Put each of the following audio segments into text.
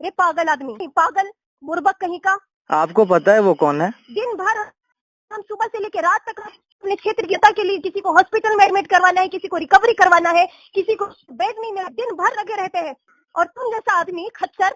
ये पागल आदमी, पागल बुर्बक कहीं का। आपको पता है वो कौन है? दिन भर हम सुबह से लेकर रात तक अपने क्षेत्र की जनता के लिए किसी को हॉस्पिटल में एडमिट करवाना है, किसी को रिकवरी करवाना है, किसी को बेड नहीं मिला, दिन भर लगे रहते हैं। और तुम जैसा आदमी खच्चर।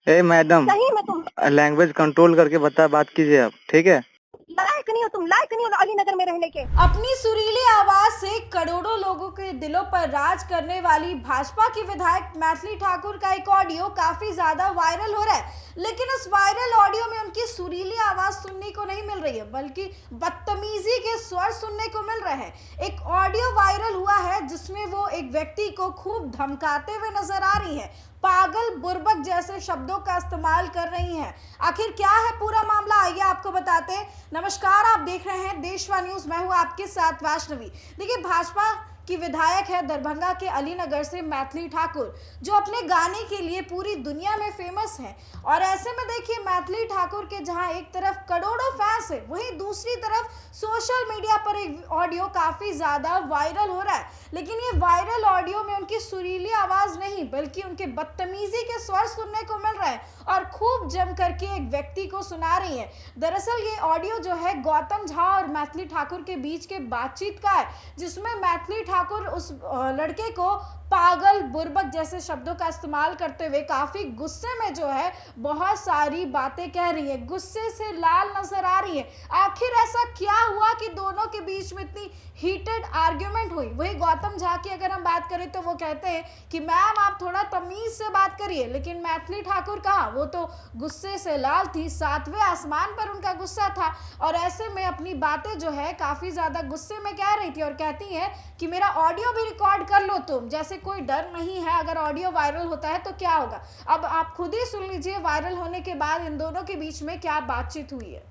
ए मैडम, सही में तुम लैंग्वेज कंट्रोल करके बात कीजिए आप, ठीक है? लायक नहीं हो, तुम लायक नहीं हो अलीनगर में रहने के। अपनी सुरीली आवाज से करोड़ों लोगों के दिलों पर राज करने वाली भाजपा की विधायक मैथिली ठाकुर का एक ऑडियो काफी ज्यादा वायरल हो रहा है, लेकिन इस वायरल ऑडियो में उनकी सुरीली आवाज सुनने को नहीं मिल रही है, बल्कि बदतमीजी के स्वर सुनने को मिल रहे हैं। एक ऑडियो वायरल हुआ है जिसमें वो एक व्यक्ति को खूब धमकाते हुए नजर आ रही है, पागल बुर्बक जैसे शब्दों का इस्तेमाल कर रही हैं। आखिर क्या है पूरा मामला, आइए आपको बताते हैं। नमस्कार, आप देख रहे हैं देशवा न्यूज, मैं हूं आपके साथ वैष्णवी। देखिए, भाजपा की विधायक है दरभंगा के अलीनगर से मैथिली ठाकुर, जो अपने गाने के लिए पूरी दुनिया में फेमस है। और ऐसे में देखिए, मैथिली ठाकुर के जहां एक तरफ करोड़ों फैंस है, वहीं दूसरी तरफ सोशल मीडिया पर एक ऑडियो काफी ज्यादा वायरल हो रहा है। लेकिन ये वायरल ऑडियो में उनकी सुरीली आवाज नहीं, बल्कि उनके बदतमीजी के स्वर सुनने को मिल रहे हैं और खूब जम करके एक व्यक्ति को सुना रही है। दरअसल ये ऑडियो जो है गौतम झा और मैथिली ठाकुर के बीच के बातचीत का है, जिसमें मैथिली ठाकुर उस लड़के को पागल बुर्बक जैसे शब्दों का इस्तेमाल करते हुए काफी गुस्से में जो है बहुत सारी बातें कह रही है, गुस्से से लाल नजर आ रही है। आखिर ऐसा क्या हुआ कि दोनों के बीच में इतनी हीटेड आर्ग्यूमेंट हुई? वही गौतम झा की अगर हम बात करें तो वो कहते हैं कि मैम आप थोड़ा तमीज से बात करिए, लेकिन मैथिली ठाकुर कहाँ, वो तो गुस्से से लाल थी, सातवें आसमान पर उनका गुस्सा था। और ऐसे में अपनी बातें जो है काफी ज्यादा गुस्से में कह रही थी और कहती है कि मेरा ऑडियो भी रिकॉर्ड कर लो तुम, जैसे कोई डर नहीं है, अगर ऑडियो वायरल होता है तो क्या होगा। अब आप खुद ही सुन लीजिए वायरल होने के बाद इन दोनों के बीच में क्या बातचीत हुई है।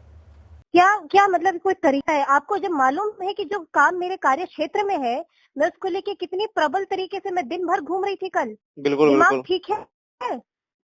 क्या मतलब कोई तरीका है? आपको जब मालूम है कि जो काम मेरे कार्य क्षेत्र में है, मैं उसको लेके कितनी प्रबल तरीके से मैं दिन भर घूम रही थी कल। बिल्कुल दिमाग बिल्कुल ठीक है?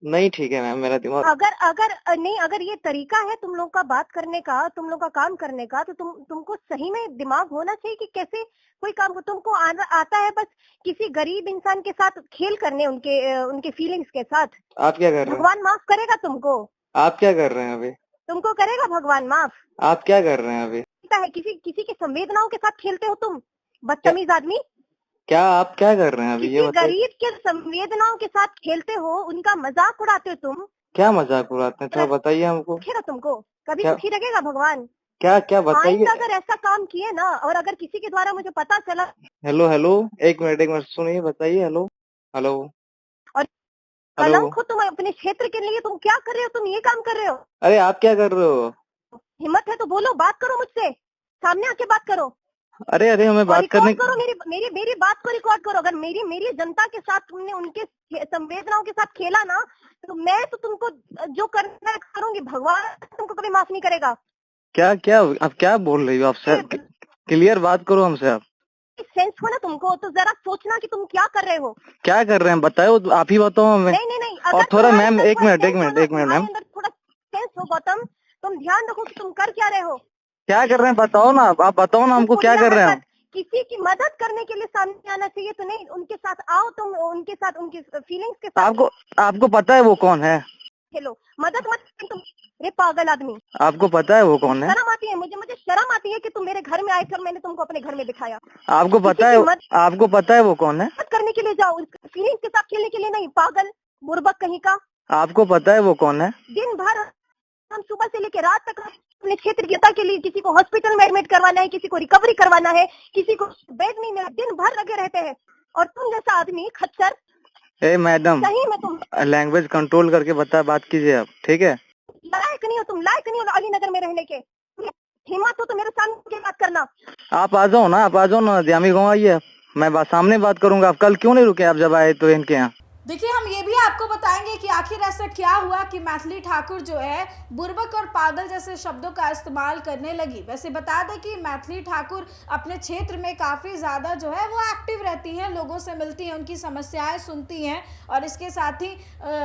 नहीं ठीक है मैम, मेरा दिमाग। अगर ये तरीका है तुम लोग का बात करने का, तुम लोग का काम करने का, तो तुमको सही में दिमाग होना चाहिए कि कैसे कोई काम को तुमको आता है बस किसी गरीब इंसान के साथ खेल करने, उनके फीलिंग्स के साथ। आप क्या कर रहे हैं? भगवान माफ करेगा तुमको। आप क्या कर रहे हैं अभी? तुमको करेगा भगवान माफ। आप क्या कर रहे हैं अभी? है किसी की संवेदनाओं के साथ खेलते हो तुम, बदतमीज आदमी। क्या आप क्या कर रहे हैं अभी, ये किसी बताइए। गरीब के संवेदनाओं के साथ खेलते हो, उनका मजाक उड़ाते हो तुम। क्या मजाक उड़ाते हैं, थोड़ा बताइए हमको। खेला तुमको कभी क्या? सुखी रखेगा भगवान। क्या क्या बताइए। आइंदा अगर ऐसा काम किए ना, और अगर किसी के द्वारा मुझे पता चला। हेलो हेलो, एक मिनट सुनिए, बताइए। हेलो हेलो और हेलो। कलंक हो तुम अपने क्षेत्र के लिए, तुम क्या कर रहे हो? तुम ये काम कर रहे हो। अरे आप क्या कर रहे हो? हिम्मत है तो बोलो, बात करो मुझसे, सामने आके बात करो। अरे अरे, हमें और बात करने रिकॉर्ड करो, मेरी बात को रिकॉर्ड करो। अगर मेरी जनता के साथ तुमने उनके संवेदनाओं के साथ खेला ना, तो मैं तो तुमको जो करना है करूंगी, भगवान तुमको कभी माफ नहीं करेगा। क्या क्या आप क्या बोल रही हो? आप सर क्लियर बात करो हमसे। आप सेंस हो ना तुमको, तो जरा सोचना कि तुम क्या कर रहे हो। क्या कर रहे हैं बताओ, आप ही बताओ हमें। नहीं और थोड़ा तुम्हारे मैम, अंदर एक थोड़ा मिनट सेंस हो ना, मैम। तुम्हारे अंदर थोड़ा सेंस हो गौतम, तुम ध्यान रखो कि तुम कर क्या रहे हो। क्या कर रहे हैं बताओ ना, आप बताओ ना हमको, क्या कर रहे हैं हम? किसी की मदद करने के लिए सामने आना चाहिए, तो नहीं उनके साथ आओ, तुम उनके साथ उनकी फीलिंग्स के साथ। आपको पता है वो कौन है? हेलो, मदद मत तुम। रे पागल आदमी, आपको पता है वो कौन है? शर्म आती है मुझे शर्म आती है कि तुम मेरे घर में आए थे और मैंने तुमको अपने घर में दिखाया। आपको पता है वो कौन है? मदद करने के लिए जाओ, फीलिंग्स के साथ खेलने के लिए नहीं, पागल बुर्बक कहीं का। आपको पता है वो कौन है? दिन भर हम सुबह से लेकर रात तक अपने क्षेत्र की जनता के लिए किसी को हॉस्पिटल में एडमिट करवाना है, किसी को रिकवरी करवाना है, किसी को बेड नहीं मिला, दिन भर लगे रहते हैं। और तुम जैसा आदमी खच्चर। ए मैडम, सही में तुम लैंग्वेज कंट्रोल करके बात कीजिए आप, ठीक है? लायक नहीं हो, तुम लायक नहीं हो अलीनगर में रहने के। हिम्मत हो तो मेरे सामने बात करना। आप आ जाओ ना, जामी गाँव आइए, मैं सामने बात करूंगा। आप कल क्यों नहीं रुके? आप जब आए तो इनके यहाँ। देखिए, हम ये भी आपको बताएंगे कि आखिर ऐसा क्या हुआ कि मैथिली ठाकुर जो है बुर्बक और पागल जैसे शब्दों का इस्तेमाल करने लगी। वैसे बता दें कि मैथिली ठाकुर अपने क्षेत्र में काफ़ी ज़्यादा जो है वो एक्टिव रहती हैं, लोगों से मिलती हैं, उनकी समस्याएं सुनती हैं और इसके साथ ही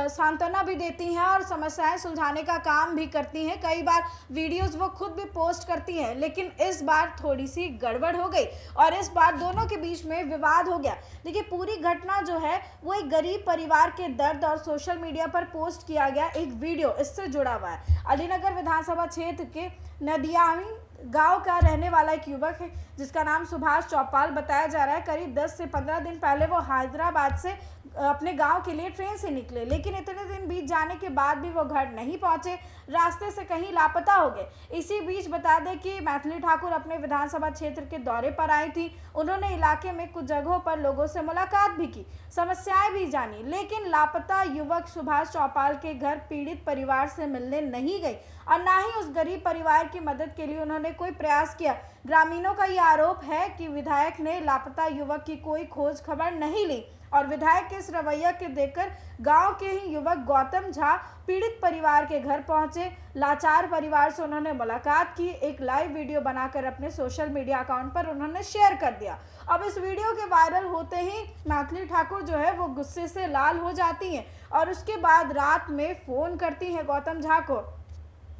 सांत्वना भी देती हैं और समस्याएं सुलझाने का काम भी करती हैं। कई बार वीडियोज़ वो खुद भी पोस्ट करती हैं, लेकिन इस बार थोड़ी सी गड़बड़ हो गई और इस बार दोनों के बीच में विवाद हो गया। देखिए, पूरी घटना जो है वो एक गरीब परिवार के दर्द और सोशल मीडिया पर पोस्ट किया गया एक वीडियो इससे जुड़ा हुआ है। अलीनगर विधानसभा क्षेत्र के नदियामी गांव का रहने वाला एक युवक है जिसका नाम सुभाष चौपाल बताया जा रहा है। करीब 10 से 15 दिन पहले वो हैदराबाद से अपने गांव के लिए ट्रेन से निकले, लेकिन इतने दिन बीत जाने के बाद भी वो घर नहीं पहुंचे, रास्ते से कहीं लापता हो गए। इसी बीच बता दें कि मैथिली ठाकुर अपने विधानसभा क्षेत्र के दौरे पर आई थी। उन्होंने इलाके में कुछ जगहों पर लोगों से मुलाकात भी की, समस्याएं भी जानी, लेकिन लापता युवक सुभाष चौपाल के घर पीड़ित परिवार से मिलने नहीं गई और ना ही उस गरीब परिवार की मदद के लिए उन्होंने कोई प्रयास किया। ग्रामीणों का यह आरोप है कि विधायक ने लापता युवक की कोई खोज खबर नहीं ली और विधायक के इस रवैया के देखकर गांव के ही युवक गौतम झा पीड़ित परिवार के घर पहुंचे। लाचार परिवार से उन्होंने मुलाकात की, एक लाइव वीडियो बनाकर अपने सोशल मीडिया अकाउंट पर उन्होंने शेयर कर दिया। अब इस वीडियो के वायरल होते ही मैथिली ठाकुर जो है वो गुस्से से लाल हो जाती हैं और उसके बाद रात में फोन करती हैं गौतम झा को।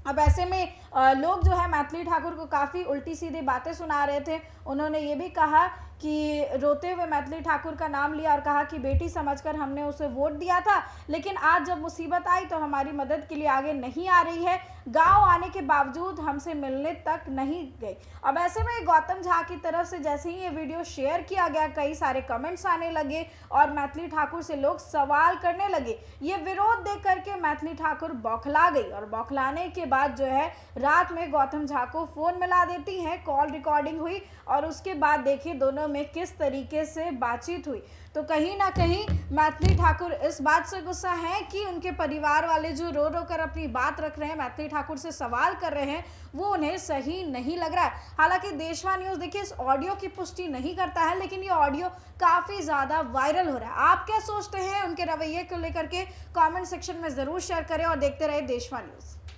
अब ऐसे में लोग जो है मैथिली ठाकुर को काफ़ी उल्टी सीधी बातें सुना रहे थे। उन्होंने ये भी कहा कि रोते हुए मैथिली ठाकुर का नाम लिया और कहा कि बेटी समझकर हमने उसे वोट दिया था, लेकिन आज जब मुसीबत आई तो हमारी मदद के लिए आगे नहीं आ रही है, गांव आने के बावजूद हमसे मिलने तक नहीं गई। अब ऐसे में गौतम झा की तरफ से जैसे ही ये वीडियो शेयर किया गया, कई सारे कमेंट्स आने लगे और मैथिली ठाकुर से लोग सवाल करने लगे। ये विरोध देख करके मैथिली ठाकुर बौखला गई और बौखलाने के बाद जो है रात में गौतम झा को फोन मिला देती हैं, कॉल रिकॉर्डिंग हुई और उसके बाद देखिए दोनों में किस तरीके से बातचीत हुई। तो कहीं ना कहीं मैथिली ठाकुर इस बात से गुस्सा है कि उनके परिवार वाले जो रो रो कर अपनी बात रख रहे हैं, मैथिली ठाकुर से सवाल कर रहे हैं, वो उन्हें सही नहीं लग रहा है। हालांकि देशवा न्यूज़ देखिए इस ऑडियो की पुष्टि नहीं करता है, लेकिन ये ऑडियो काफ़ी ज़्यादा वायरल हो रहा है। आप क्या सोचते हैं उनके रवैये को लेकर के कमेंट सेक्शन में ज़रूर शेयर करें और देखते रहे देशवा न्यूज़।